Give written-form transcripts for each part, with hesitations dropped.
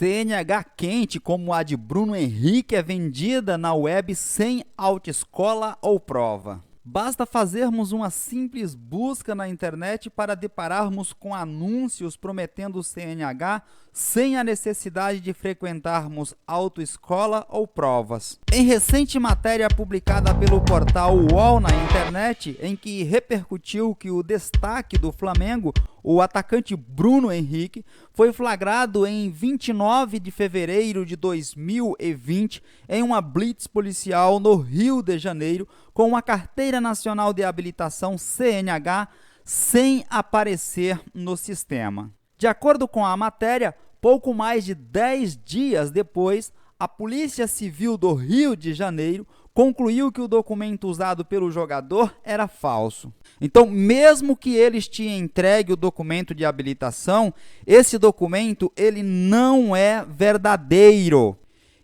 CNH quente como a de Bruno Henrique é vendida na web sem autoescola ou prova. Basta fazermos uma simples busca na internet para depararmos com anúncios prometendo CNH sem a necessidade de frequentarmos autoescola ou provas. Em recente matéria publicada pelo portal UOL na internet, em que repercutiu que o destaque do Flamengo, o atacante Bruno Henrique, foi flagrado em 29 de fevereiro de 2020 em uma blitz policial no Rio de Janeiro com uma carteira nacional de habilitação CNH sem aparecer no sistema. De acordo com a matéria, pouco mais de 10 dias depois, a Polícia Civil do Rio de Janeiro concluiu que o documento usado pelo jogador era falso. Então, mesmo que eles te entreguem o documento de habilitação, esse documento ele não é verdadeiro.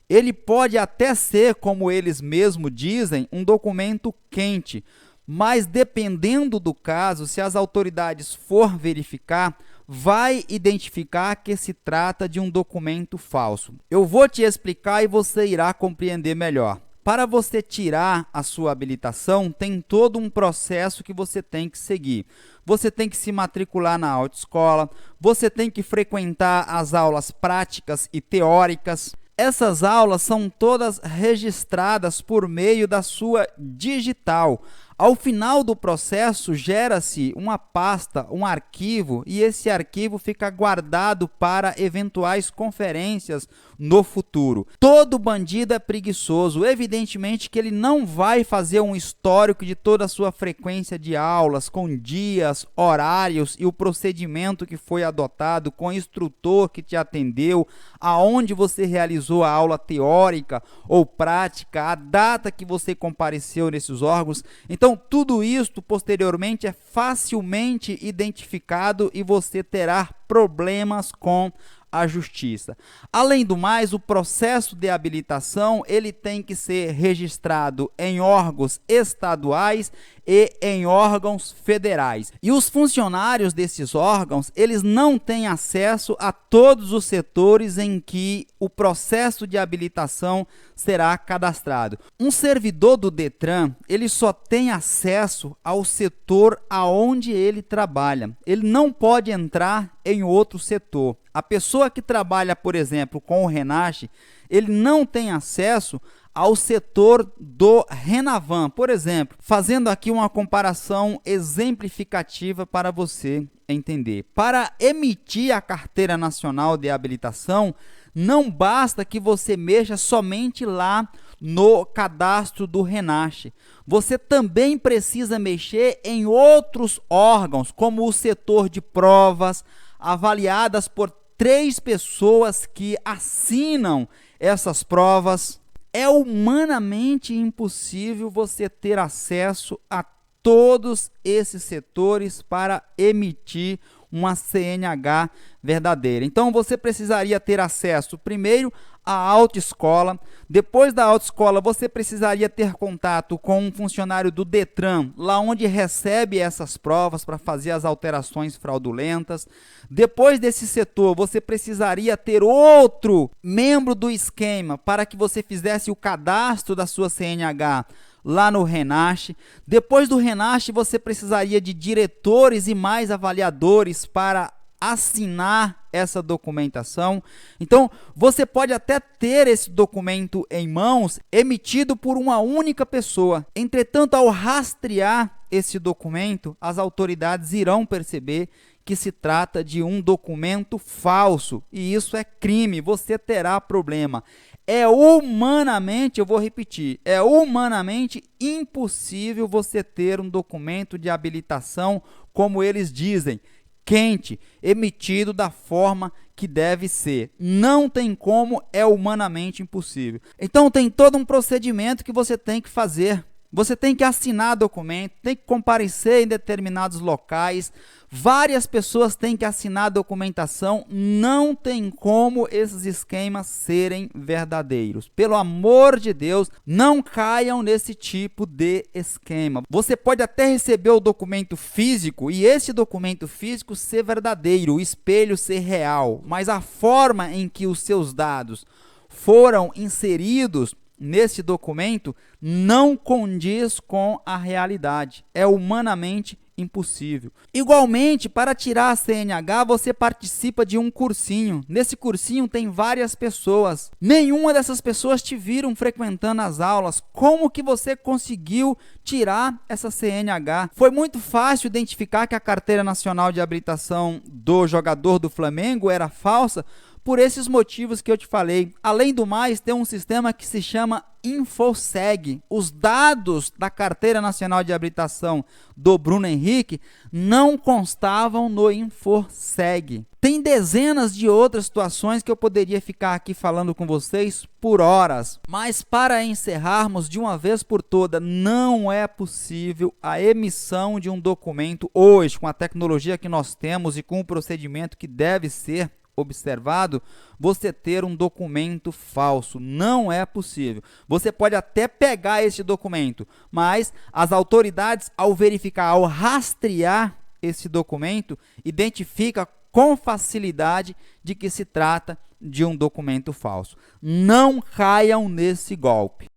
Ele pode até ser, como eles mesmos dizem, um documento quente, mas dependendo do caso, se as autoridades for verificar, vai identificar que se trata de um documento falso. Eu vou te explicar e você irá compreender melhor. Para você tirar a sua habilitação, tem todo um processo que você tem que seguir. Você tem que se matricular na autoescola, você tem que frequentar as aulas práticas e teóricas. Essas aulas são todas registradas por meio da sua digital. Ao final do processo, gera-se uma pasta, um arquivo, e esse arquivo fica guardado para eventuais conferências no futuro. Todo bandido é preguiçoso. Evidentemente que ele não vai fazer um histórico de toda a sua frequência de aulas, com dias, horários e o procedimento que foi adotado, com o instrutor que te atendeu, aonde você realizou a aula teórica ou prática, a data que você compareceu nesses órgãos. Então, tudo isto posteriormente é facilmente identificado e você terá problemas com a justiça. Além do mais, o processo de habilitação ele tem que ser registrado em órgãos estaduais e em órgãos federais. E os funcionários desses órgãos, eles não têm acesso a todos os setores em que o processo de habilitação será cadastrado. Um servidor do Detran, ele só tem acesso ao setor aonde ele trabalha. Ele não pode entrar em outro setor. A pessoa que trabalha, por exemplo, com o Renasce, ele não tem acesso ao setor do Renavan, por exemplo, fazendo aqui uma comparação exemplificativa para você entender. Para emitir a Carteira Nacional de Habilitação, não basta que você mexa somente lá no cadastro do Renasce. Você também precisa mexer em outros órgãos, como o setor de provas, avaliadas por 3 pessoas que assinam essas provas. É humanamente impossível você ter acesso a todos esses setores para emitir uma CNH verdadeira. Então, você precisaria ter acesso, primeiro, à autoescola. Depois da autoescola, você precisaria ter contato com um funcionário do Detran, lá onde recebe essas provas para fazer as alterações fraudulentas. Depois desse setor, você precisaria ter outro membro do esquema para que você fizesse o cadastro da sua CNH lá no Renasce. Depois do Renasce, você precisaria de diretores e mais avaliadores para assinar essa documentação. Então, você pode até ter esse documento em mãos, emitido por uma única pessoa. Entretanto, ao rastrear esse documento, as autoridades irão perceber que se trata de um documento falso, e isso é crime, você terá problema. É humanamente, eu vou repetir, é humanamente impossível você ter um documento de habilitação, como eles dizem, quente, emitido da forma que deve ser. Não tem como, é humanamente impossível. Então tem todo um procedimento que você tem que fazer Você tem que assinar documento, tem que comparecer em determinados locais, várias pessoas têm que assinar a documentação, não tem como esses esquemas serem verdadeiros. Pelo amor de Deus, não caiam nesse tipo de esquema. Você pode até receber o documento físico e esse documento físico ser verdadeiro, o espelho ser real, mas a forma em que os seus dados foram inseridos nesse documento não condiz com a realidade. É humanamente impossível. Igualmente, para tirar a CNH, você participa de um cursinho. Nesse cursinho tem várias pessoas. Nenhuma dessas pessoas te viram frequentando as aulas. Como que você conseguiu tirar essa CNH? Foi muito fácil identificar que a carteira nacional de habilitação do jogador do Flamengo era falsa, por esses motivos que eu te falei. Além do mais, tem um sistema que se chama InfoSeg. Os dados da Carteira Nacional de Habilitação do Bruno Henrique não constavam no InfoSeg. Tem dezenas de outras situações que eu poderia ficar aqui falando com vocês por horas, mas para encerrarmos de uma vez por toda, não é possível a emissão de um documento hoje, com a tecnologia que nós temos e com o procedimento que deve ser observado, você ter um documento falso. Não é possível. Você pode até pegar esse documento, mas as autoridades, ao verificar, ao rastrear esse documento, identifica com facilidade de que se trata de um documento falso. Não caiam nesse golpe.